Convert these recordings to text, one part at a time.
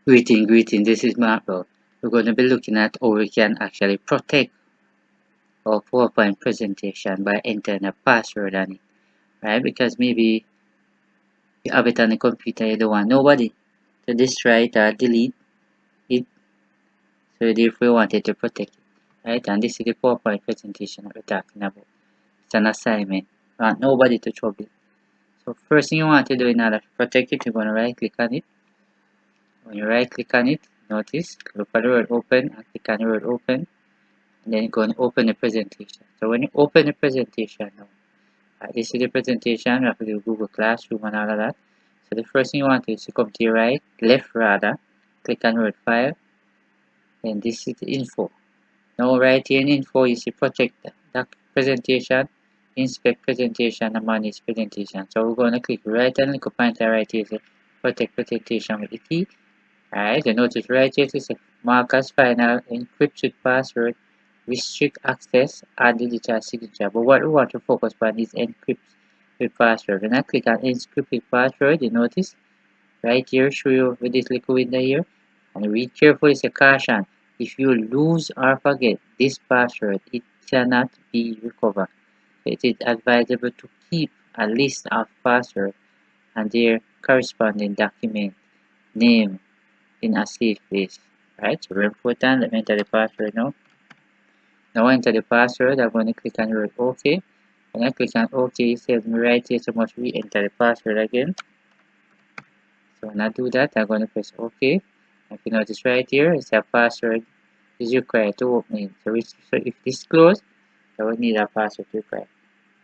Greeting. This is Mark. We're going to be looking at how we can actually protect our PowerPoint presentation by entering a password on it, right? Because maybe you have it on the computer, you don't want nobody to destroy it or delete it, so therefore you wanted to protect it, right? And this is the PowerPoint presentation that we're talking about. It's an assignment. You want nobody to trouble it. So first thing you want to do in order to protect it, you're going to right click on it. When you right click on it, notice, look at the word open and click on the word open. And then you're going to open the presentation. So when you open the presentation now, this is the presentation. We have to do Google Classroom and all of that. So the first thing you want to do is to come to your left rather, click on word file, and this is the info. Now right here in info you see protect that presentation, inspect presentation, and manage presentation. So we're going to click right and click pointer right here, say protect presentation with the key. Alright, you notice right here it says mark as final, encrypt with password, restrict access, add digital signature. But what we want to focus on is encrypt with password. When I click on encrypt with password, you notice right here show you with this little window here. And read carefully, it's a caution. If you lose or forget this password, it cannot be recovered. It is advisable to keep a list of passwords and their corresponding document name in a safe place. Right, so very important. Let me enter the password now. Now I enter the password. I'm going to click on the word OK. When I click on OK, it says me right here, so must re-enter the password again. So when I do that, I'm going to press OK. If you notice right here, it's a password is required to open it. So if this closed, I will need a password required.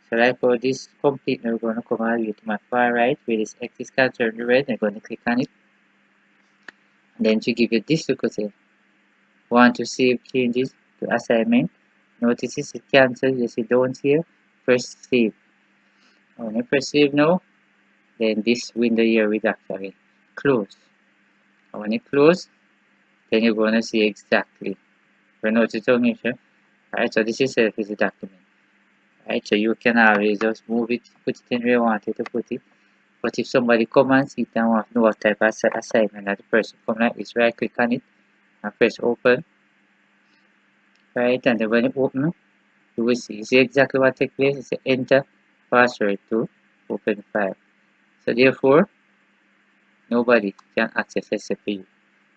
So like for this complete, now we're going to come all the way to my far right where this X is captured in red. I'm going to click on it. And then to give you this look, say want to save changes to assignment. Notice it's cancel. You see don't here. Press save. When you press save now, then this window here will actually close. And when it close, then you're going to see exactly. We notice to make sure. Alright, so this is a document. Right, so you can always just move it, put it in where you want it to put it. But if somebody come and see it and want to know what type of assignment that the person come like this, right click on it and press open. Right, and then when you open, you will see exactly what takes place. It's enter password to open file. So therefore, nobody can access except you.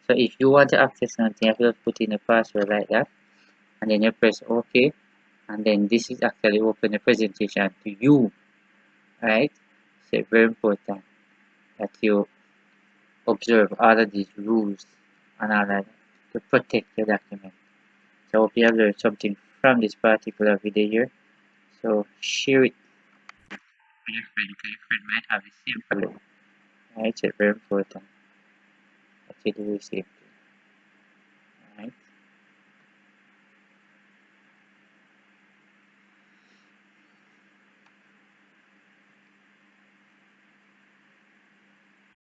So if you want to access something, you have to put in a password like that, and then you press OK, and then this is actually open the presentation to you, right? So it's very important that you observe all of these rules and all that to protect your document. So I hope you have learned something from this particular video here. So share it with your friend because your friend might have the same problem. Right? It's very important that you do the same.